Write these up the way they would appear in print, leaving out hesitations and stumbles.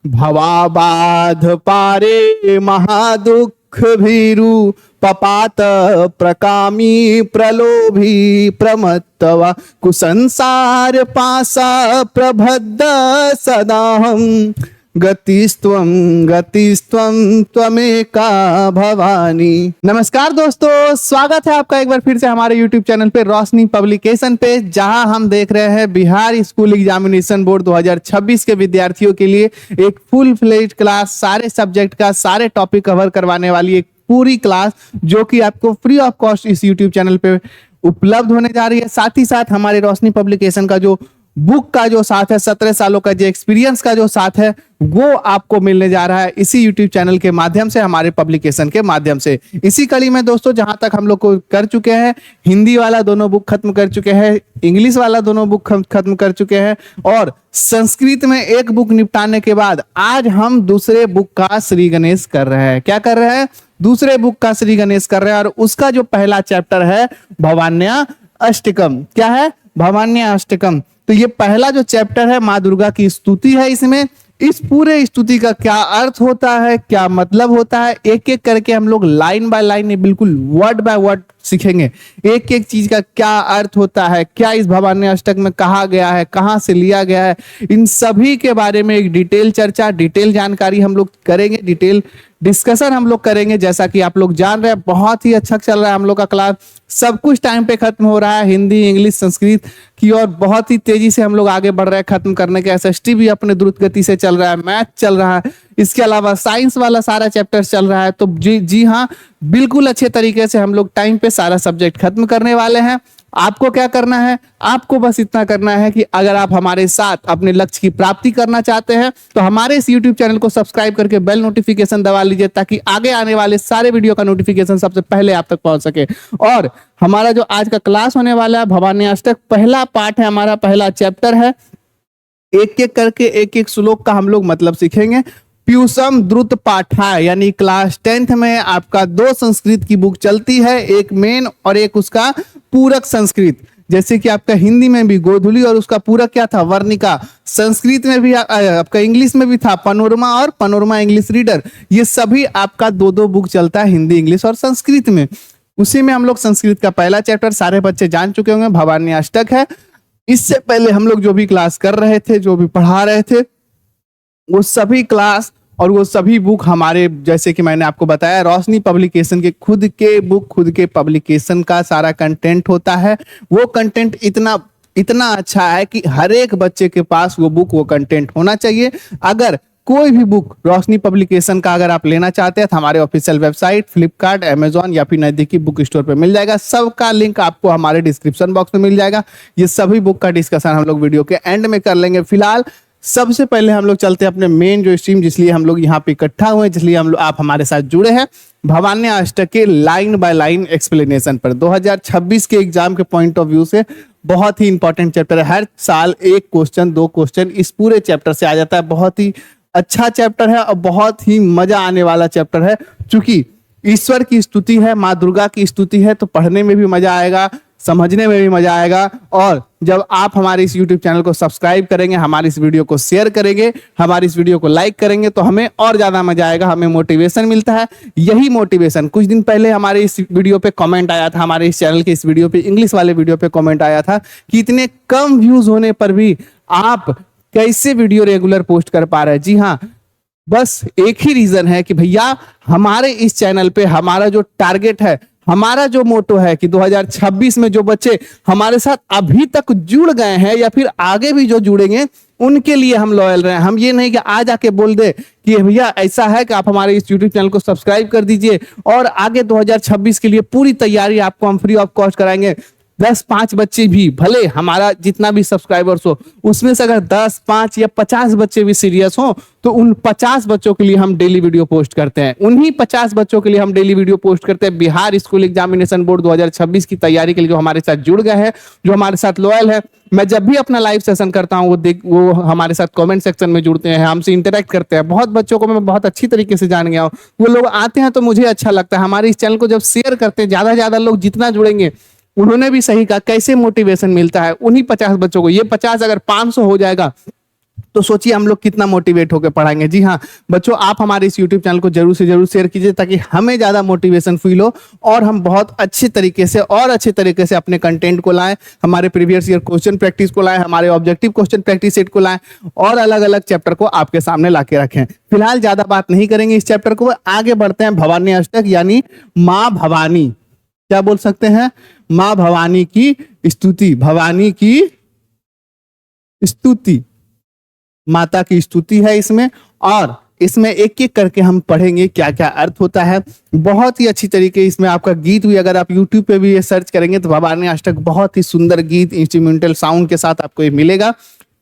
भवाबाध पारे महादुख भीरु पपात प्रकामी प्रलोभी प्रमत्तवा कुसंसार पासा प्रबद्ध सदाहम गतिस्त्वं त्वमेका भवानी। नमस्कार दोस्तों, स्वागत है आपका एक बार फिर से हमारे YouTube चैनल पे रोशनी पब्लिकेशन पे, जहां हम देख रहे हैं बिहार स्कूल एग्जामिनेशन बोर्ड 2026 के विद्यार्थियों के लिए एक फुल फ्लेज क्लास, सारे सब्जेक्ट का सारे टॉपिक कवर करवाने वाली एक पूरी क्लास जो कि आपको फ्री ऑफ कॉस्ट इस YouTube चैनल पे उपलब्ध होने जा रही है। साथ ही साथ हमारे रोशनी पब्लिकेशन का जो बुक का जो साथ है, 17 सालों का जो एक्सपीरियंस का जो साथ है, वो आपको मिलने जा रहा है इसी YouTube चैनल के माध्यम से, हमारे पब्लिकेशन के माध्यम से। इसी कड़ी में दोस्तों, जहां तक हम लोग को कर चुके हैं, हिंदी वाला दोनों बुक खत्म कर चुके हैं, इंग्लिश वाला दोनों बुक खत्म कर चुके हैं, और संस्कृत में एक बुक निपटाने के बाद आज हम दूसरे बुक का श्री गणेश कर रहे हैं। क्या कर रहे हैं? दूसरे बुक का श्री गणेश कर रहे हैं, और उसका जो पहला चैप्टर है भवान्या अष्टकम। क्या है? भवान्या अष्टकम। तो ये पहला जो चैप्टर है, माँ दुर्गा की स्तुति है। इसमें इस पूरे स्तुति का क्या अर्थ होता है, क्या मतलब होता है, एक एक करके हम लोग लाइन बाय लाइन, बिल्कुल वर्ड बाय वर्ड सीखेंगे। एक एक चीज का क्या अर्थ होता है, क्या इस भवान्या अष्टक में कहा गया है, कहाँ से लिया गया है, इन सभी के बारे में एक डिटेल चर्चा, डिटेल जानकारी हम लोग करेंगे, डिटेल डिस्कशन हम लोग करेंगे। जैसा कि आप लोग जान रहे हैं, बहुत ही अच्छा चल रहा है हम लोग का क्लास, सब कुछ टाइम पे खत्म हो रहा है। हिंदी, इंग्लिश, संस्कृत की और बहुत ही तेजी से हम लोग आगे बढ़ रहे हैं खत्म करने के। एसएसटी भी अपने द्रुत गति से चल रहा है, मैथ चल रहा है, इसके अलावा साइंस वाला सारा चैप्टर चल रहा है। तो जी हाँ, बिल्कुल अच्छे तरीके से हम लोग टाइम पे सारा सब्जेक्ट खत्म करने वाले हैं। आपको क्या करना है? आपको बस इतना करना है कि अगर आप हमारे साथ अपने लक्ष्य की प्राप्ति करना चाहते हैं तो हमारे इस YouTube चैनल को सब्सक्राइब करके बेल नोटिफिकेशन दबा लीजिए, ताकि आगे आने वाले सारे वीडियो का नोटिफिकेशन सबसे पहले आप तक पहुंच सके। और हमारा जो आज का क्लास होने वाला है भवान्या अष्टक, पहला पार्ट है, हमारा पहला चैप्टर है। एक एक करके एक एक श्लोक का हम लोग मतलब सीखेंगे। प्यूसम द्रुत पाठा, यानी क्लास 10th में आपका 2 संस्कृत की बुक चलती है, एक मेन और एक उसका पूरक संस्कृत। जैसे कि आपका हिंदी में भी गोधुली और उसका पूरक क्या था? वर्णिका। संस्कृत में भी आपका इंग्लिश में भी था पनोरमा और पनोरमा इंग्लिश रीडर। ये सभी आपका 2-2 बुक चलता है, हिंदी, इंग्लिश और संस्कृत में। उसी में हम लोग संस्कृत का पहला चैप्टर सारे बच्चे जान चुके होंगे, भवान्या अष्टक है। इससे पहले हम लोग जो भी क्लास कर रहे थे, जो भी पढ़ा रहे थे, वो सभी क्लास और वो सभी बुक हमारे, जैसे कि मैंने आपको बताया, रोशनी पब्लिकेशन के खुद के बुक, खुद के पब्लिकेशन का सारा कंटेंट होता है। वो कंटेंट इतना अच्छा है कि हर एक बच्चे के पास वो बुक, वो कंटेंट होना चाहिए। अगर कोई भी बुक रोशनी पब्लिकेशन का अगर आप लेना चाहते हैं तो हमारे ऑफिशियल वेबसाइट फ्लिपकार्ट, अमेजॉन या फिर नजदीकी बुक स्टोर पे मिल जाएगा। सबका लिंक आपको हमारे डिस्क्रिप्शन बॉक्स में मिल जाएगा। ये सभी बुक का डिस्कशन हम लोग वीडियो के एंड में कर लेंगे। फिलहाल सबसे पहले हम लोग चलते हैं अपने मेन जो स्ट्रीम, जिसलिए हम लोग यहाँ पे इकट्ठा हुए, जिसलिए हम लोग आप हमारे साथ जुड़े हैं, भवान्या अष्टक के लाइन बाय लाइन एक्सप्लेनेशन पर। 2026 के एग्जाम के पॉइंट ऑफ व्यू से बहुत ही इंपॉर्टेंट चैप्टर है। हर साल 1 क्वेश्चन 2 क्वेश्चन इस पूरे चैप्टर से आ जाता है। बहुत ही अच्छा चैप्टर है और बहुत ही मजा आने वाला चैप्टर है। चूंकि ईश्वर की स्तुति है, माँ दुर्गा की स्तुति है, तो पढ़ने में भी मजा आएगा, समझने में भी मजा आएगा। और जब आप हमारे इस YouTube चैनल को सब्सक्राइब करेंगे, हमारी इस वीडियो को शेयर करेंगे, हमारी इस वीडियो को लाइक करेंगे, तो हमें और ज्यादा मजा आएगा, हमें मोटिवेशन मिलता है। यही मोटिवेशन, कुछ दिन पहले हमारे इस वीडियो पे कमेंट आया था, हमारे इस चैनल के इस वीडियो पे, इंग्लिश वाले वीडियो पे कमेंट आया था कि इतने कम व्यूज होने पर भी आप कैसे वीडियो रेगुलर पोस्ट कर पा रहे हैं। जी हाँ, बस एक ही रीजन है कि भैया हमारे इस चैनल पे हमारा जो टारगेट है, हमारा जो मोटो है कि 2026 में जो बच्चे हमारे साथ अभी तक जुड़ गए हैं या फिर आगे भी जो जुड़ेंगे, उनके लिए हम लॉयल रहे। हम ये नहीं कि आज आके बोल दे कि भैया ऐसा है कि आप हमारे इस YouTube चैनल को सब्सक्राइब कर दीजिए और आगे 2026 के लिए पूरी तैयारी आपको हम फ्री ऑफ कॉस्ट कराएंगे। 10-5 बच्चे भी, भले हमारा जितना भी सब्सक्राइबर्स हो उसमें से अगर 10, 5 या 50 बच्चे भी सीरियस हो, तो उन 50 बच्चों के लिए हम डेली वीडियो पोस्ट करते हैं। उन्हीं 50 बच्चों के लिए हम डेली वीडियो पोस्ट करते हैं। बिहार स्कूल एग्जामिनेशन बोर्ड 2026 की तैयारी के लिए जो हमारे साथ जुड़ गए हैं, जो हमारे साथ लॉयल है, मैं जब भी अपना लाइव सेशन करता हूँ वो हमारे साथ कमेंट सेक्शन में जुड़ते हैं, हमसे इंटरेक्ट करते हैं। बहुत बच्चों को मैं बहुत अच्छी तरीके से जान गया हूँ। वो लोग आते हैं तो मुझे अच्छा लगता है। हमारे इस चैनल को जब शेयर करते हैं, ज्यादा से ज्यादा लोग जितना जुड़ेंगे, उन्होंने भी सही कहा, कैसे मोटिवेशन मिलता है उन्हीं 50 बच्चों को। ये 50 अगर 500 हो जाएगा तो सोचिए हम लोग कितना मोटिवेट होकर पढ़ाएंगे। जी हाँ बच्चों, आप हमारे इस यूट्यूब चैनल को जरूर से जरूर शेयर कीजिए ताकि हमें ज़्यादा मोटिवेशन फील हो और हम बहुत अच्छे तरीके से अपने कंटेंट को लाएं, हमारे प्रीवियस ईयर क्वेश्चन प्रैक्टिस को लाएं, हमारे ऑब्जेक्टिव क्वेश्चन प्रैक्टिस सेट को लाएं और अलग अलग चैप्टर को आपके सामने ला के रखें। फिलहाल ज़्यादा बात नहीं करेंगे इस चैप्टर को, आगे बढ़ते हैं भवानी अष्टक यानी माँ भवानी। क्या बोल सकते हैं? माँ भवानी की स्तुति, भवानी की स्तुति, माता की स्तुति है इसमें। और इसमें एक एक करके हम पढ़ेंगे क्या क्या अर्थ होता है। बहुत ही अच्छी तरीके इसमें आपका गीत भी, अगर आप YouTube पे भी ये सर्च करेंगे तो भवानी अष्टक बहुत ही सुंदर गीत इंस्ट्रूमेंटल साउंड के साथ आपको ये मिलेगा।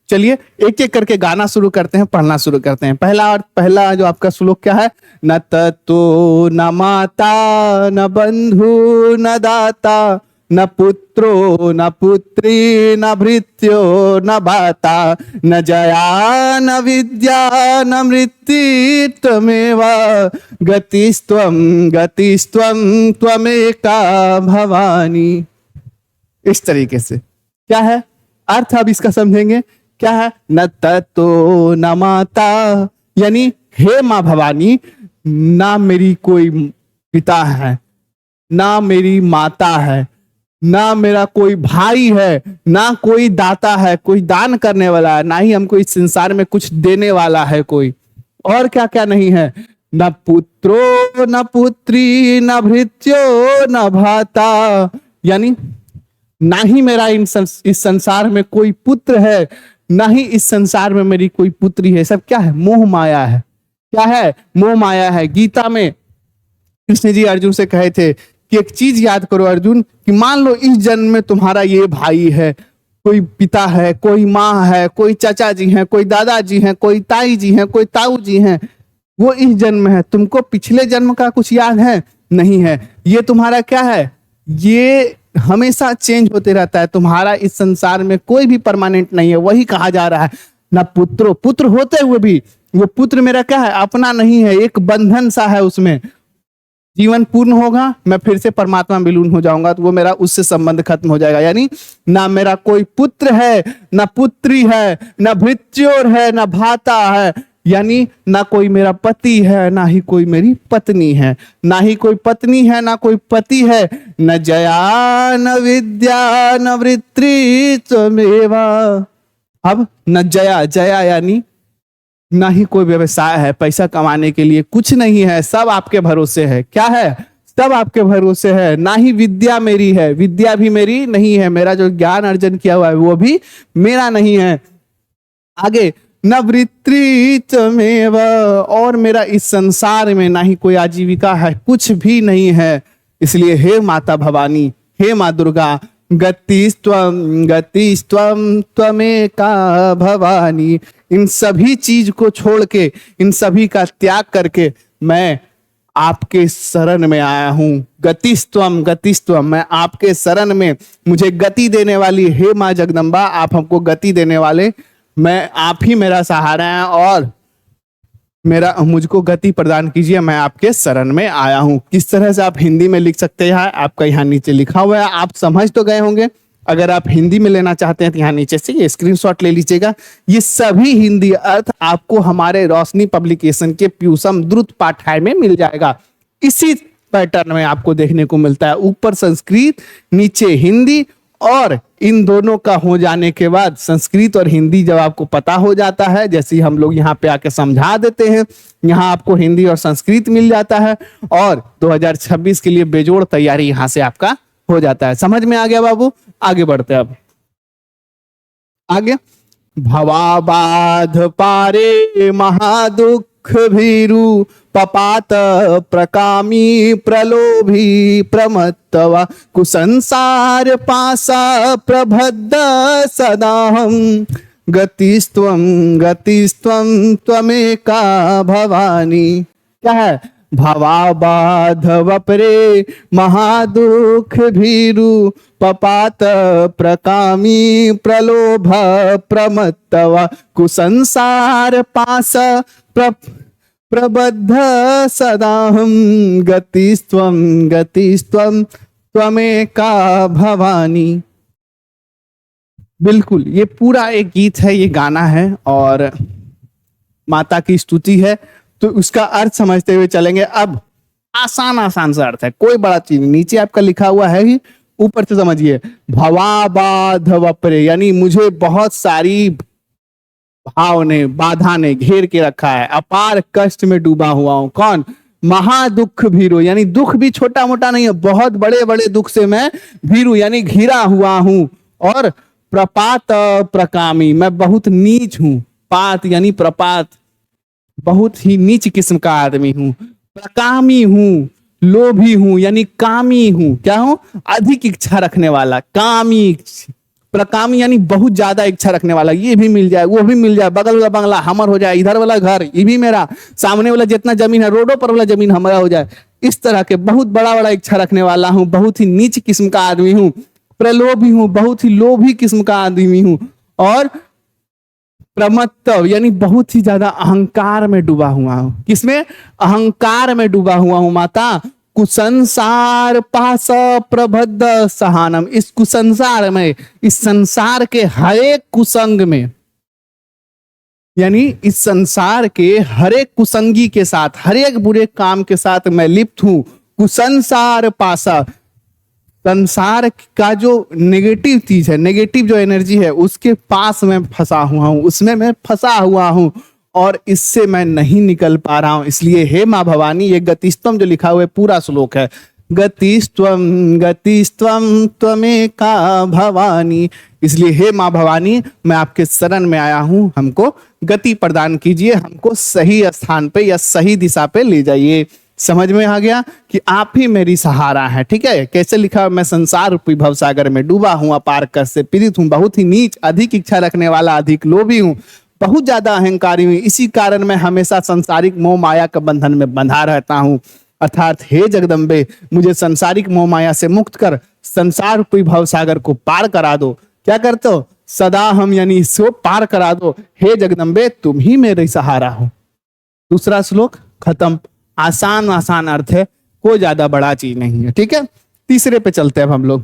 चलिए एक एक करके गाना शुरू करते हैं, पढ़ना शुरू करते हैं। पहला जो आपका श्लोक क्या है? न तत्तो न माता न बंधु न दाता न पुत्रो न पुत्री न भृत्यो न भाता न जया न विद्या न मृत्यु त्वमेव गतिस्त्वं त्वमेका भवानी। इस तरीके से क्या है अर्थ, अब इसका समझेंगे। क्या है? न तत्तो न माता यानी हे माँ भवानी, ना मेरी कोई पिता है, ना मेरी माता है, ना मेरा कोई भाई है, ना कोई दाता है, कोई दान करने वाला है, ना ही हमको इस संसार में कुछ देने वाला है कोई। और क्या क्या नहीं है? न पुत्रो न पुत्री न भृत्यो न भाता यानी ना ही मेरा इस संसार में कोई पुत्र है, ना ही इस संसार में मेरी कोई पुत्री है। सब क्या है? मोह माया है। क्या है? मोह माया है। गीता में कृष्ण जी अर्जुन से कहे थे कि एक चीज याद करो अर्जुन, कि मान लो इस जन्म में तुम्हारा ये भाई है, कोई पिता है, कोई माँ है, कोई चाचा जी हैं, कोई दादाजी हैं, कोई ताई जी हैं, कोई ताऊ जी हैं, वो इस जन्म में है। तुमको पिछले जन्म का कुछ याद है? नहीं है। ये तुम्हारा क्या है? ये हमेशा चेंज होते रहता है। तुम्हारा इस संसार में कोई भी परमानेंट नहीं है। वही कहा जा रहा है। ना पुत्रो, पुत्र होते हुए भी वो पुत्र मेरा क्या है? अपना नहीं है, एक बंधन सा है। उसमें जीवन पूर्ण होगा, मैं फिर से परमात्मा विलीन हो जाऊंगा, तो वो मेरा उससे संबंध खत्म हो जाएगा। यानी ना मेरा कोई पुत्र है, ना पुत्री है, ना भृत्योर है, ना भाता है, यानी ना कोई मेरा पति है, ना ही कोई मेरी पत्नी है, ना ही कोई पत्नी है, ना कोई पति है, न जया न विद्या न वृत्ति त्वमेवा। अब न जया, जया यानी ना ही कोई व्यवसाय है, पैसा कमाने के लिए कुछ नहीं है, सब आपके भरोसे है। क्या है? सब आपके भरोसे है। ना ही विद्या मेरी है, विद्या भी मेरी नहीं है, मेरा जो ज्ञान अर्जन किया हुआ है वो भी मेरा नहीं है। आगे न वृत्ति त्वमेव, और मेरा इस संसार में ना ही कोई आजीविका है, कुछ भी नहीं है। इसलिए हे माता भवानी, हे माँ दुर्गा, गतिस्त्वं त्वमेका भवानी, इन सभी चीज को छोड़ के, इन सभी का त्याग करके मैं आपके शरण में आया हूं। गतिस्त्वं, मैं आपके शरण में, मुझे गति देने वाली हे माँ जगदम्बा, आप हमको गति देने वाले, मैं आप ही मेरा सहारा है और मुझको गति प्रदान कीजिए, मैं आपके शरण में आया हूं। किस तरह से आप हिंदी में लिख सकते हैं, आपका यहाँ नीचे लिखा हुआ है, आप समझ तो गए होंगे। अगर आप हिंदी में लेना चाहते हैं तो यहाँ नीचे से ये स्क्रीनशॉट ले लीजिएगा। ये सभी हिंदी अर्थ आपको हमारे रोशनी पब्लिकेशन के प्यूसम द्रुत पाठ्य में मिल जाएगा। इसी पैटर्न में आपको देखने को मिलता है, ऊपर संस्कृत, नीचे हिंदी, और इन दोनों का हो जाने के बाद संस्कृत और हिंदी जब आपको पता हो जाता है, जैसे हम लोग यहाँ पे आके समझा देते हैं, यहाँ आपको हिंदी और संस्कृत मिल जाता है और 2026 के लिए बेजोड़ तैयारी यहाँ से आपका हो जाता है। समझ में आ गया बाबू? आगे बढ़ते हैं। अब आगे, भवाबाध पारे महादुख भीरु पपात प्रकामी प्रलोभी प्रमत्तवा कुसंसार पासा प्रबद्ध सदाहम गतिस्त्वं त्वमेका भवानी। क्या है? भवाबाध वपरे महादुख भीरु पपात प्रकामी प्रलोभ प्रमत्तवा कुसंसार पास प्रबद्ध सदाहम गतिस्त्वं त्वमेका भवानी। बिल्कुल, ये पूरा एक गीत है, ये गाना है और माता की स्तुति है। तो उसका अर्थ समझते हुए चलेंगे। अब आसान आसान सा अर्थ है, कोई बड़ा चीज नहीं, नीचे आपका लिखा हुआ है ही, ऊपर से समझिए। भवाबाध वपरे, यानी मुझे बहुत सारी भाव ने, बाधा ने घेर के रखा है, अपार कष्ट में डूबा हुआ हूं। कौन? महादुख भीरु, यानी दुख भी छोटा मोटा नहीं है, बहुत बड़े बड़े दुख से मैं भीरु यानी घिरा हुआ हूं। और प्रपात प्रकामी, मैं बहुत नीच हूं। पात यानी प्रपात, बहुत ही नीच किस्म का आदमी हूं। प्रकामी हूं, लोभी हूं यानी कामी हूं। क्या हूं? अधिक इच्छा रखने वाला, कामी। प्रकामी यानी बहुत ज्यादा इच्छा रखने वाला, ये भी मिल जाए, वो भी मिल जाए, बगल वाला बंगला हमर हो जाए, इधर वाला घर ये भी मेरा, सामने वाला जितना जमीन है, रोडों पर वाला जमीन हमारा हो जाए। इस तरह के बहुत बड़ा बड़ा इच्छा रखने वाला हूं, बहुत ही नीच किस्म का आदमी हूं। प्रलोभी हूं, बहुत ही लोभी किस्म का आदमी हूं। और प्रमत्तव यानी बहुत ही ज्यादा अहंकार में डूबा हुआ हूं। किसमें? अहंकार में डूबा हुआ हूं माता। कुसंसार पास प्रबद्ध सहानम, इस कुसंसार में, इस संसार के हर एक कुसंग में, यानी इस संसार के हर एक कुसंगी के साथ, हर एक बुरे काम के साथ मैं लिप्त हूं। कुसंसार पासा, संसार का जो नेगेटिव चीज है, नेगेटिव जो एनर्जी है, उसके पास मैं फंसा हुआ हूं, उसमें मैं फंसा हुआ हूं और इससे मैं नहीं निकल पा रहा हूं। इसलिए हे माँ भवानी, ये गतिस्त्वम जो लिखा हुआ है पूरा श्लोक है, गतिस्त्वम गतिस्त्वम त्वमेका भवानी। इसलिए हे माँ भवानी, मैं आपके शरण में आया हूं, हमको गति प्रदान कीजिए, हमको सही स्थान पे या सही दिशा पे ले जाइए। समझ में आ गया कि आप ही मेरी सहारा है। ठीक है, कैसे लिखा? मैं संसार रूपी भवसागर में डूबा हूं, अपार कष्ट से पीड़ित हूं, बहुत ही नीच, अधिक इच्छा रखने वाला, अधिक लोभी हूं, बहुत ज्यादा अहंकारी हूं। इसी कारण मैं हमेशा संसारिक मोह माया के बंधन में बंधा रहता हूं। अर्थात हे जगदम्बे, मुझे संसारिक मोह माया से मुक्त कर संसार रूपी भवसागर को पार करा दो। क्या करते हो? सदा हम यानी इसको पार करा दो। हे जगदम्बे, तुम ही मेरे सहारा हो। दूसरा श्लोक खत्म। आसान आसान अर्थ है, कोई ज्यादा बड़ा चीज नहीं है। ठीक है, तीसरे पे चलते हैं अब हम लोग।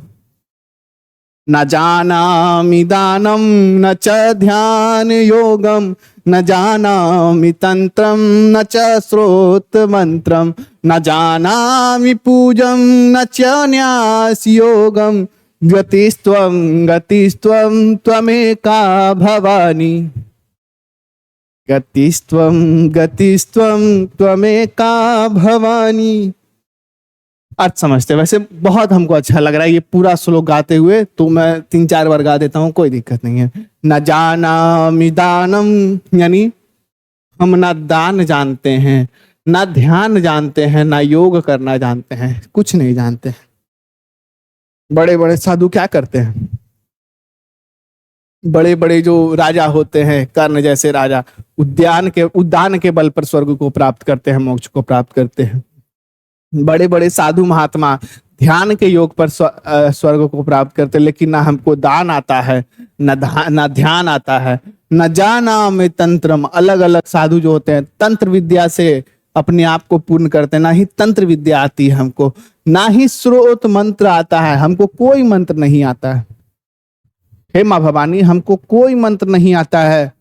न जानामि दानम न च ध्यान योगम, न जानामि तंत्रम न च श्रोत मंत्रम, न जानामि पूजम न च न्यास योगम, गतिस्त्वं त्वमेका भवानी। गतिस्त्वं त्वमेका भवानी। अर्थ समझते हैं। वैसे बहुत हमको अच्छा लग रहा है ये पूरा श्लोक गाते हुए, तो मैं 3-4 बार गा देता हूँ, कोई दिक्कत नहीं है। न जानामि दानम, यानी हम ना दान जानते हैं, ना ध्यान जानते हैं, ना योग करना जानते हैं, कुछ नहीं जानते हैं। बड़े बड़े साधु क्या करते हैं? बड़े बड़े जो राजा होते हैं, कर्ण जैसे राजा, उद्यान के बल पर स्वर्ग को प्राप्त करते हैं, मोक्ष को प्राप्त करते हैं। बड़े बड़े साधु महात्मा ध्यान के योग पर स्वर्ग को प्राप्त करते हैं, लेकिन ना हमको दान आता है, ना ध्यान आता है, न जाना में तंत्रम। अलग अलग साधु जो होते हैं तंत्र विद्या से अपने आप को पूर्ण करते हैं, ना ही तंत्र विद्या आती है हमको, ना ही स्रोत मंत्र आता है हमको, कोई मंत्र नहीं आता है। हे माँ भवानी, हमको कोई मंत्र नहीं आता है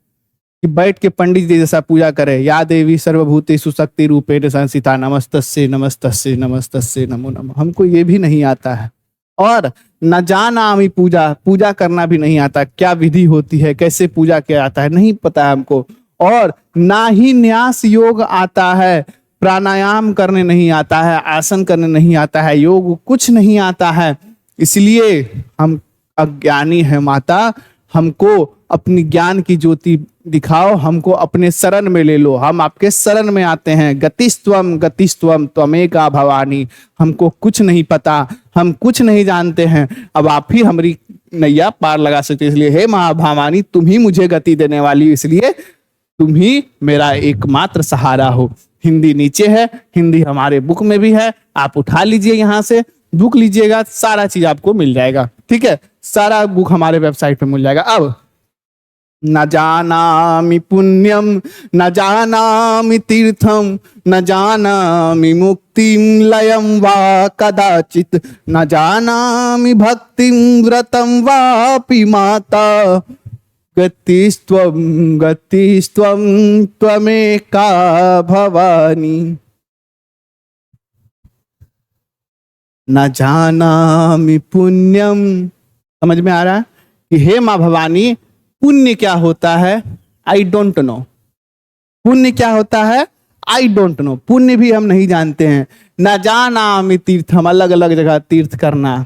कि बैठ के पंडित जी जैसा पूजा करे, या देवी सर्वभूतेषु शक्ति रूपेण संस्थिता नमस्तस्यै नमस्तस्यै नमस्तस्यै नमो नमः। हमको ये भी नहीं आता है। और न जानामि पूजा करना भी नहीं आता, क्या विधि होती है, कैसे पूजा किया जाता है, नहीं पता है हमको। और ना ही न्यास योग आता है, प्राणायाम करने नहीं आता है, आसन करने नहीं आता है, योग कुछ नहीं आता है। इसलिए हम अज्ञानी है माता, हमको अपनी ज्ञान की ज्योति दिखाओ, हमको अपने शरण में ले लो, हम आपके शरण में आते हैं। गतिस्त्वम त्वमेका भवानी। हमको कुछ नहीं पता, हम कुछ नहीं जानते हैं, अब आप ही हमारी नैया पार लगा सकते। इसलिए हे माँ भवानी, तुम ही मुझे गति देने वाली, इसलिए तुम ही मेरा एकमात्र सहारा हो। हिंदी नीचे है, हिंदी हमारे बुक में भी है, आप उठा लीजिए, यहाँ से बुक लीजिएगा, सारा चीज आपको मिल जाएगा। ठीक है, सारा बुक हमारे वेबसाइट पे मिल जाएगा। अब न जानामि पुण्यम न जानामि तीर्थम न जानामि मुक्तिम लयम वा कदाचित न जानामि भक्तिम व्रतम वापि माता गतिस्त्वं गतिस्त्वं त्वमेका भवानी। न जानामि पुण्यम, समझ में आ रहा है कि हे माँ भवानी पुण्य क्या होता है, आई डोंट नो। पुण्य क्या होता है, आई डोंट नो। पुण्य भी हम नहीं जानते हैं। न जानामि तीर्थ, हम अलग अलग जगह तीर्थ करना,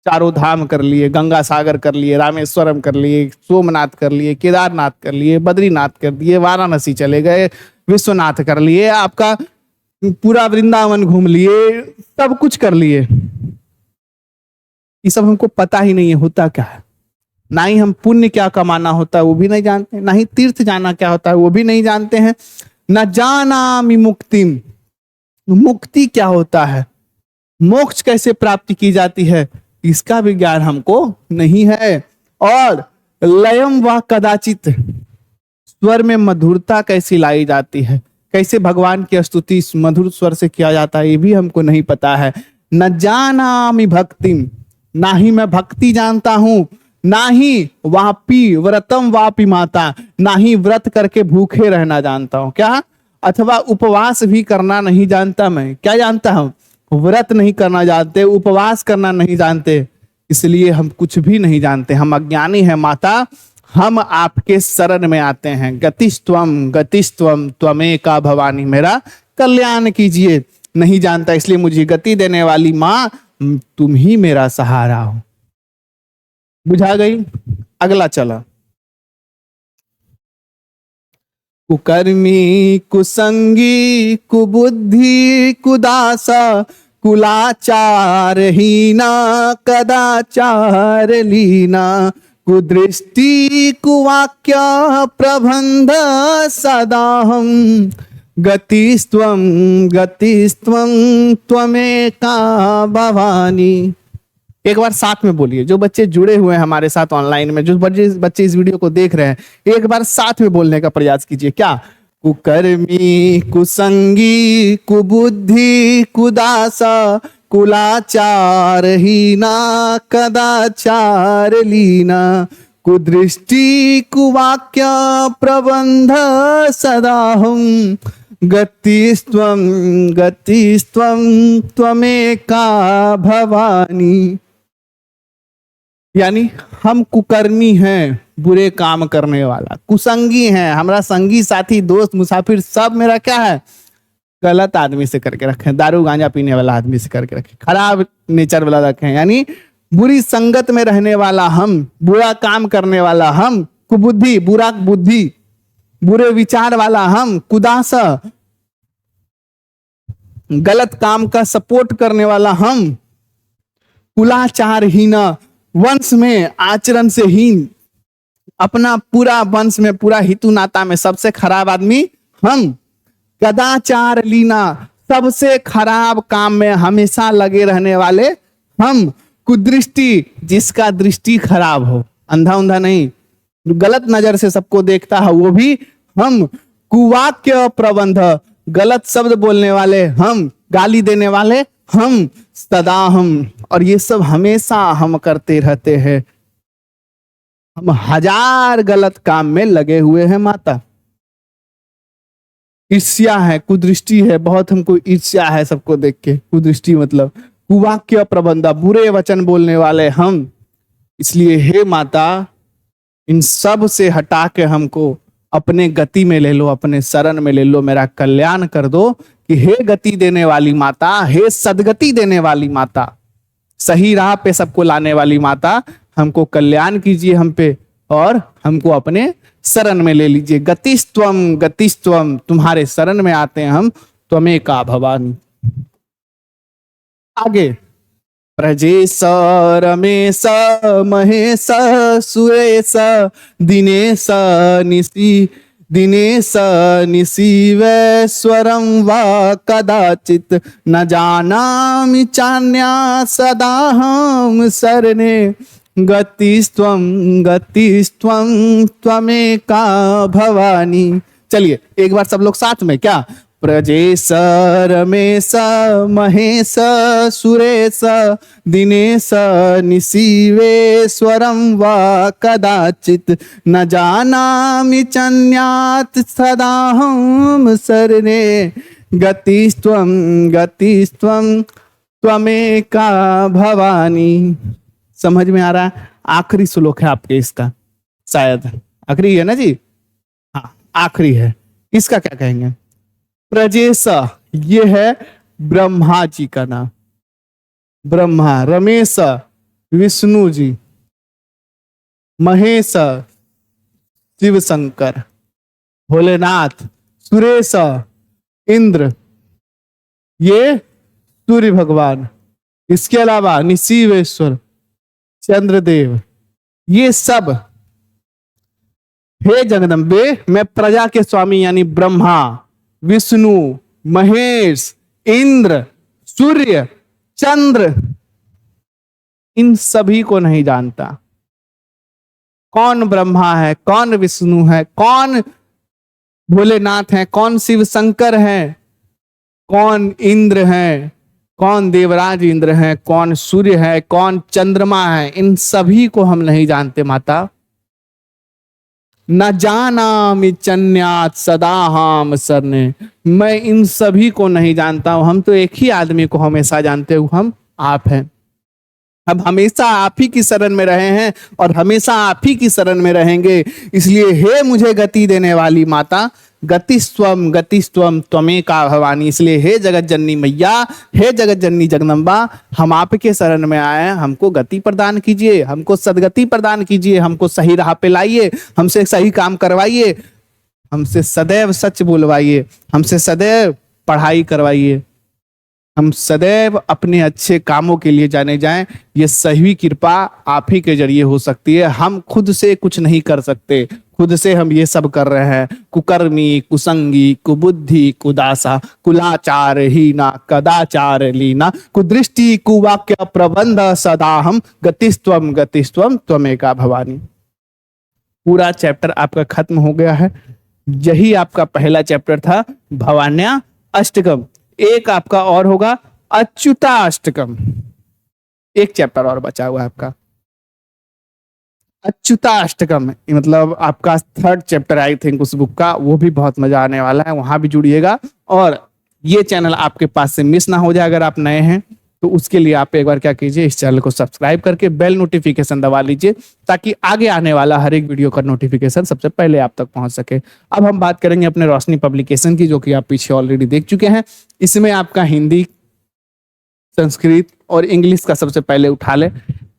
चारों धाम कर लिए, गंगा सागर कर लिए, रामेश्वरम कर लिए, सोमनाथ कर लिए, केदारनाथ कर लिए, बद्रीनाथ कर लिए, वाराणसी चले गए, विश्वनाथ कर लिए, आपका पूरा वृंदावन घूम लिए, सब कुछ कर लिए। ये सब हमको पता ही नहीं है होता क्या है। ना ही हम पुण्य क्या कमाना होता है वो भी नहीं जानते, ना ही तीर्थ जाना क्या होता है वो भी नहीं जानते हैं। न जानामि मुक्तिम, मुक्ति क्या होता है, मोक्ष कैसे प्राप्ति की जाती है, इसका भी ज्ञान हमको नहीं है। और लयम व कदाचित, स्वर में मधुरता कैसी लाई जाती है, कैसे भगवान की स्तुति मधुर स्वर से किया जाता है, ये भी हमको नहीं पता है। न जानामि भक्तिम, ना ही मैं भक्ति जानता हूं, ना ही वापी व्रतम वापी माता, ना ही व्रत करके भूखे रहना जानता हूं। क्या, अथवा उपवास भी करना नहीं जानता। मैं क्या जानता हूं, व्रत नहीं करना जानते, उपवास करना नहीं जानते, इसलिए हम कुछ भी नहीं जानते, हम अज्ञानी हैं माता। हम आपके शरण में आते हैं। गतिस्त्वम त्वमेका भवानी, मेरा कल्याण कीजिए। नहीं जानता इसलिए मुझे गति देने वाली माँ तुम ही मेरा सहारा हो। बुझा गई। अगला चला, कुकर्मी कुसंगी कुबुद्धि कुदासा कुलाचार हीना कदाचार लीना कुदृष्टि कुवाक्य प्रबंध सदाहम गतिस्त्वं त्वमेका भवानी। एक बार साथ में बोलिए, जो बच्चे जुड़े हुए हैं हमारे साथ ऑनलाइन में, जो बच्चे इस वीडियो को देख रहे हैं, एक बार साथ में बोलने का प्रयास कीजिए। क्या, कुकर्मी कुसंगी कुबुद्धि कुदासा कुलाचार हीना कदाचार लीना कुदृष्टि कुवाक्य प्रबंध सदाहम गतिस्त्वं त्वमेका भवानी। यानी हम कुकर्मी हैं, बुरे काम करने वाला, कुसंगी हैं, हमारा संगी साथी दोस्त मुसाफिर सब मेरा क्या है, गलत आदमी से करके रखे, दारू गांजा पीने वाला आदमी से करके रखे, खराब नेचर वाला रखे, यानी बुरी संगत में रहने वाला हम, बुरा काम करने वाला हम, कुबुद्धि बुरा बुद्धि बुरे विचार वाला हम, कुदासा गलत काम का सपोर्ट करने वाला हम, कुलाचार हीना वंश में आचरण से हीन, अपना पूरा वंश में पूरा हितु नाता में सबसे खराब आदमी हम, कदाचार लीना सबसे खराब काम में हमेशा लगे रहने वाले हम, कुदृष्टि जिसका दृष्टि खराब हो, अंधा उंधा नहीं, गलत नजर से सबको देखता है वो भी हम, कुवाक्य प्रबंध गलत शब्द बोलने वाले हम, गाली देने वाले हम, सदा हम, और ये सब हमेशा हम करते रहते हैं। हम हजार गलत काम में लगे हुए हैं माता। ईर्ष्या है, कुदृष्टि है, बहुत हमको ईर्ष्या है सबको देख के, कुदृष्टि मतलब कुवाक्य प्रबंध बुरे वचन बोलने वाले हम। इसलिए हे माता इन सब से हटा के हमको अपने गति में ले लो, अपने शरण में ले लो, मेरा कल्याण कर दो। कि हे गति देने वाली माता, हे सदगति देने वाली माता, सही राह पे सबको लाने वाली माता, हमको कल्याण कीजिए हम पे और हमको अपने शरण में ले लीजिए। गतिस्त्वम तुम्हारे शरण में आते हैं हम, त्वमेका भवानी। आगे, प्रजेश रमेश महेश सुरेश दिनेश निशिवेश्वरं वा कदाचित न जानामि चान्या सदाहं शरणे गतिस्त्वं गतिस्त्वं त्वमेका भवानी। चलिए एक बार सब लोग साथ में, क्या? प्रजेश रमेश महेश सुरेश दिनेश निशिवेश्वरं वा कदाचित् न जानामि चन्यात् सदाहं शरणे। गतिस्त्वं त्वमेका भवानी। समझ में आ रहा है? आखिरी श्लोक है आपके इसका, शायद आखिरी है ना जी? हाँ आखिरी है। इसका क्या कहेंगे? प्रजेश, ये है ब्रह्मा जी का नाम, ब्रह्मा। रमेश विष्णु जी, महेश शिव शंकर भोलेनाथ, सुरेश इंद्र, ये सूर्य भगवान। इसके अलावा निशिवेश्वर चंद्रदेव। ये सब, हे जगदम्बे, मैं प्रजा के स्वामी यानी ब्रह्मा, विष्णु, महेश, इंद्र, सूर्य, चंद्र, इन सभी को नहीं जानता। कौन ब्रह्मा है, कौन विष्णु है, कौन भोलेनाथ है, कौन शिव शंकर है, कौन इंद्र है, कौन देवराज इंद्र है, कौन सूर्य है, कौन चंद्रमा है, इन सभी को हम नहीं जानते माता। न जानामि चन्यात् सदाहं शरणे, मैं इन सभी को नहीं जानता हूं। हम तो एक ही आदमी को हमेशा जानते हुए, हम आप हैं। अब हमेशा आप ही की शरण में रहे हैं और हमेशा आप ही की शरण में रहेंगे। इसलिए हे मुझे गति देने वाली माता, गतिस्त्वम त्वमेका भवानी। इसलिए हे जगत जननी मैया, हे जगत जननी जगदम्बा, हम आपके शरण में आए हैं। हमको गति प्रदान कीजिए, हमको सदगति प्रदान कीजिए, हमको सही राह पे लाइए, हमसे सही काम करवाइए, हमसे सदैव सच बोलवाइए, हमसे सदैव पढ़ाई करवाइए, हम सदैव अपने अच्छे कामों के लिए जाने जाएं। ये सही कृपा आप ही के जरिए हो सकती है। हम खुद से कुछ नहीं कर सकते, खुद से हम ये सब कर रहे हैं। कुकर्मी, कुसंगी, कुबुद्धि, कुदासा, कुलाचार हीना, कदाचार लीना, कुदृष्टि, कुवाक्य प्रबंध सदा हम गतिस्त्वम त्वमेका भवानी। पूरा चैप्टर आपका खत्म हो गया है। यही आपका पहला चैप्टर था, भवान्या अष्टकम। एक आपका और होगा अच्युताष्टकम। एक चैप्टर और बचा हुआ है आपका अच्युताष्टकम, मतलब आपका थर्ड चैप्टर आई थिंक उस बुक का। वो भी बहुत मजा आने वाला है, वहां भी जुड़िएगा। और ये चैनल आपके पास से मिस ना हो जाए अगर आप नए हैं तो उसके लिए आप एक बार क्या कीजिए, इस चैनल को सब्सक्राइब करके बेल नोटिफिकेशन दबा लीजिए, ताकि आगे आने वाला हर एक वीडियो का नोटिफिकेशन सबसे पहले आप तक पहुंच सके। अब हम बात करेंगे अपने रोशनी पब्लिकेशन की, जो कि आप पीछे ऑलरेडी देख चुके हैं। इसमें आपका हिंदी, संस्कृत और इंग्लिश का सबसे पहले उठा ले।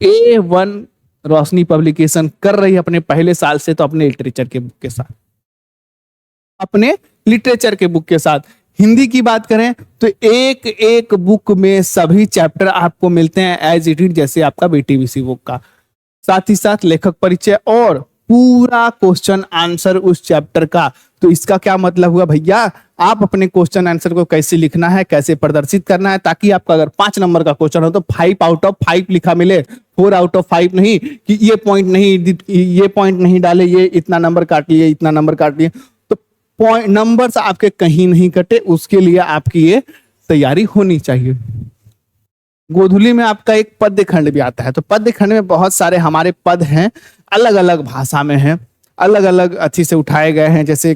A1 रोशनी पब्लिकेशन कर रही है अपने पहले साल से, तो अपने लिटरेचर के बुक के साथ, अपने लिटरेचर के बुक के साथ। हिंदी की बात करें तो एक एक बुक में सभी चैप्टर आपको मिलते हैं एज इट इज, जैसे आपका BTVC बुक का। साथ ही साथ लेखक परिचय और पूरा क्वेश्चन आंसर उस चैप्टर का। तो इसका क्या मतलब हुआ भैया, आप अपने क्वेश्चन आंसर को कैसे लिखना है, कैसे प्रदर्शित करना है, ताकि आपका अगर 5 नंबर का क्वेश्चन हो तो 5 आउट ऑफ 5 लिखा मिले, 4 आउट ऑफ 5 नहीं कि ये पॉइंट नहीं डाले, ये इतना नंबर काट लिए, इतना नंबर काट लिए। तो पॉइंट नंबर्स आपके कहीं नहीं कटे, उसके लिए आपकी ये तैयारी होनी चाहिए। गोधुली में आपका एक पद्य खंड भी आता है। तो पद्य खंड में बहुत सारे हमारे पद हैं, अलग अलग भाषा में हैं, अलग अलग अच्छी से उठाए गए हैं। जैसे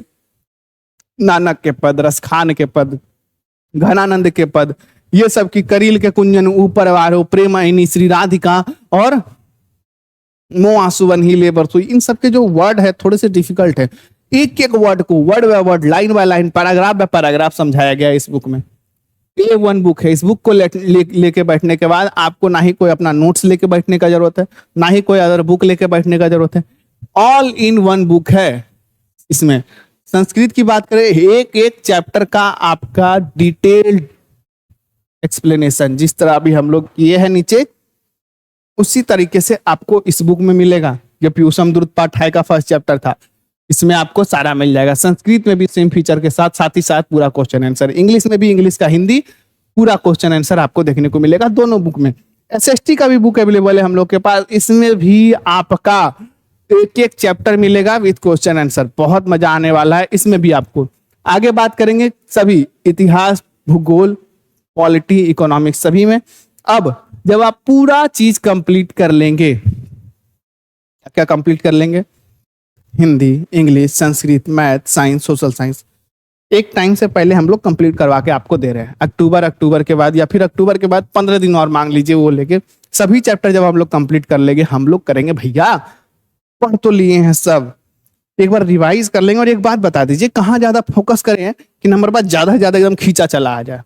नानक के पद, रसखान के पद, घनानंद के पद, ये सब की करील के कुंजन ऊपर वारो, प्रेम आईनी श्री राधिका और मोआ सुवन ही लेबर सुई। इन सब के जो वर्ड है थोड़े से डिफिकल्ट है। एक एक वर्ड को word by word, line by line, paragraph by paragraph समझाया गया इस बुक में। A1 बुक है। इस बुक को लेके बैठने के बाद आपको ना ही कोई अपना नोट्स लेके बैठने का जरूरत है, ना ही कोई अदर बुक लेके बैठने का जरूरत है। ऑल इन वन बुक है। इसमें संस्कृत की बात करें, एक एक चैप्टर का आपका डिटेल्ड एक्सप्लेनेशन, जिस तरह अभी हम लोग किए हैं नीचे, उसी तरीके से आपको इस बुक में मिलेगा। जो पीयूषम द्रुत पाठाय का फर्स्ट चैप्टर था, इसमें आपको सारा मिल जाएगा। संस्कृत में भी सेम फीचर के साथ, साथ ही साथ पूरा क्वेश्चन आंसर। इंग्लिश में भी इंग्लिश का हिंदी पूरा क्वेश्चन आंसर आपको देखने को मिलेगा दोनों बुक में। एसएसटी का भी बुक अवेलेबल है हम लोग के पास, इसमें भी आपका एक एक चैप्टर मिलेगा विद क्वेश्चन आंसर, बहुत मजा आने वाला है इसमें भी आपको। आगे बात करेंगे सभी इतिहास, भूगोल, पॉलिटी, इकोनॉमिक्स सभी में। अब जब आप पूरा चीज कंप्लीट कर लेंगे, क्या कंप्लीट कर लेंगे, Hindi, English, Sanskrit, math, science, social science, एक टाइम से पहले हम लोग कंप्लीट करवा के आपको दे रहे हैं। अक्टूबर के बाद या फिर अक्टूबर के बाद 15 दिन और मांग लीजिए, वो लेके सभी चैप्टर जब हम लोग कंप्लीट कर लेंगे, हम लोग करेंगे भैया पढ़ तो लिए हैं सब, एक बार रिवाइज कर लेंगे। और एक बात बता दीजिए, कहाँ ज्यादा फोकस करें कि नंबर बाद ज्यादा से ज्यादा एकदम खींचा चला आ जाए।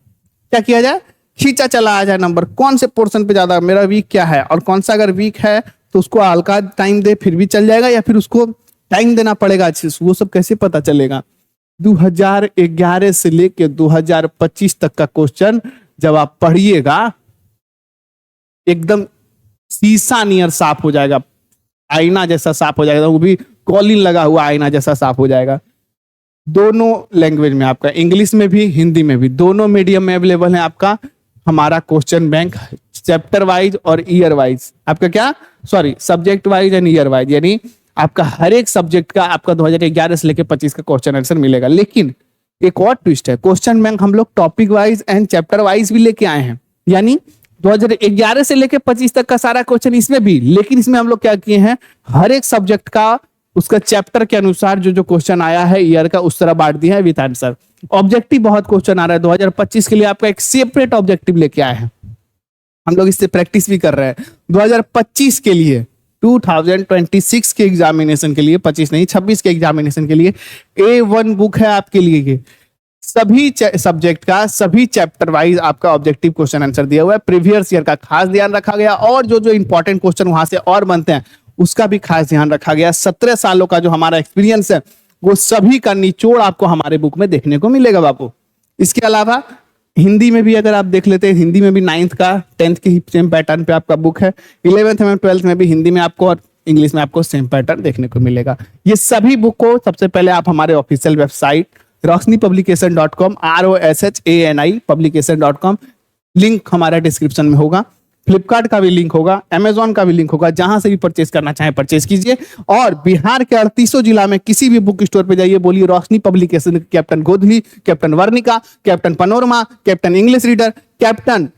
क्या किया जाए, खींचा चला आ जाए नंबर, कौन से पोर्शन पे ज्यादा मेरा वीक क्या है, और कौन सा अगर वीक है तो उसको हल्का टाइम दे फिर भी चल जाएगा, या फिर उसको टाइम देना पड़ेगा अच्छे से, वो सब कैसे पता चलेगा। 2011 से लेके 2025 तक का क्वेश्चन जब आप पढ़िएगा एकदम शीशा नियर साफ हो जाएगा, आईना जैसा साफ हो जाएगा, वो भी कॉलिन लगा हुआ आईना जैसा साफ हो जाएगा। दोनों लैंग्वेज में आपका, इंग्लिश में भी हिंदी में भी, दोनों मीडियम में अवेलेबल है आपका हमारा क्वेश्चन बैंक, चैप्टर वाइज और ईयर वाइज। आपका क्या, sorry, subject wise and year wise, यानी आपका हर एक सब्जेक्ट का आपका 2011 से लेकर 25 का क्वेश्चन आंसर मिलेगा। लेकिन एक और ट्विस्ट है, क्वेश्चन बैंक हम लोग topic wise and chapter wise भी लेके आए हैं, यानी 2011 से लेकर 25 तक का सारा क्वेश्चन इसमें भी, लेकिन इसमें हम लोग क्या किए हैं, हर एक सब्जेक्ट का उसका चैप्टर के अनुसार जो जो क्वेश्चन आया है ईयर का, उस तरह बांट दिया है विद आंसर। ऑब्जेक्टिव बहुत क्वेश्चन आ रहा है 2025 के लिए, आपका एक सेपरेट ऑब्जेक्टिव लेके आए हैं, हम लोग इससे प्रैक्टिस भी कर रहे हैं 2025 के लिए, 2026 के एग्जामिनेशन के लिए, 25 नहीं 26 के एग्जामिनेशन के लिए A1 बुक है आपके लिए। ये सभी सब्जेक्ट का सभी चैप्टर वाइज आपका ऑब्जेक्टिव क्वेश्चन आंसर दिया हुआ है, प्रीवियस ईयर का खास ध्यान रखा गया, और जो जो इंपॉर्टेंट क्वेश्चन वहां से और बनते हैं उसका भी खास ध्यान रखा गया। 17 सालों का जो हमारा एक्सपीरियंस है वो सभी का निचोड़ आपको हमारे बुक में देखने को मिलेगा बापू। इसके अलावा हिंदी में भी अगर आप देख लेते हैं, हिंदी में भी 9th का 10th के सेम पैटर्न पे आपका बुक है, 11th में 12th में भी हिंदी में आपको और इंग्लिश में आपको सेम पैटर्न देखने को मिलेगा। ये सभी बुक को सबसे पहले आप हमारे official website roshnipublication.com, ROSHANI publication.com, link हमारा डिस्क्रिप्शन में होगा, फ्लिपकार्ट का भी लिंक होगा, अमेजॉन का भी लिंक होगा, जहां से भी परचेज करना चाहे परचेज कीजिए। और बिहार के 38 जिला में किसी भी बुक स्टोर पे जाइए, बोलिए Roshni publication, captain Godhuli, captain Varnika, captain panorama, captain English reader, captain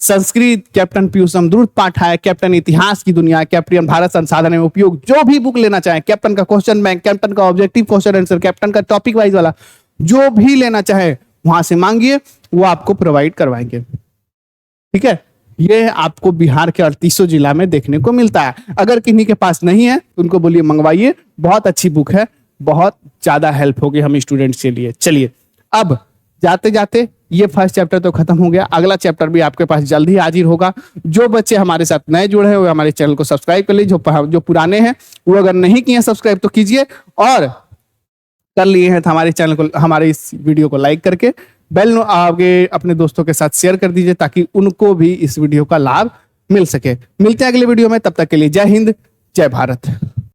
Sanskrit, captain Piyusham Drut Pathay, captain इतिहास की दुनिया, कैप्टन भारत संसाधन में उपयोग, जो भी बुक लेना चाहे, कैप्टन का क्वेश्चन बैंक, कैप्टन का ऑब्जेक्टिव क्वेश्चन आंसर, कैप्टन का टॉपिक वाइज वाला, जो भी लेना चाहे वहां से मांगिए, वो आपको प्रोवाइड करवाएंगे। ठीक है, ये आपको बिहार के 38 जिला में देखने को मिलता है। अगर किन्हीं के पास नहीं है तो उनको बोलिए मंगवाइए, बहुत अच्छी बुक है, बहुत ज्यादा हेल्प होगी हम स्टूडेंट्स के लिए। चलिए अब जाते जाते ये फर्स्ट चैप्टर तो खत्म हो गया, अगला चैप्टर भी आपके पास जल्द ही हाजिर होगा। जो बच्चे हमारे साथ नए जुड़े हैं वो हमारे चैनल को सब्सक्राइब कर लीजिए, जो पुराने हैं वो अगर नहीं किए सब्सक्राइब तो कीजिए, और कर लिए हैं तो हमारे चैनल को, हमारे इस वीडियो को लाइक करके बेल आगे अपने दोस्तों के साथ शेयर कर दीजिए, ताकि उनको भी इस वीडियो का लाभ मिल सके। मिलते हैं अगले वीडियो में, तब तक के लिए जय हिंद, जय भारत।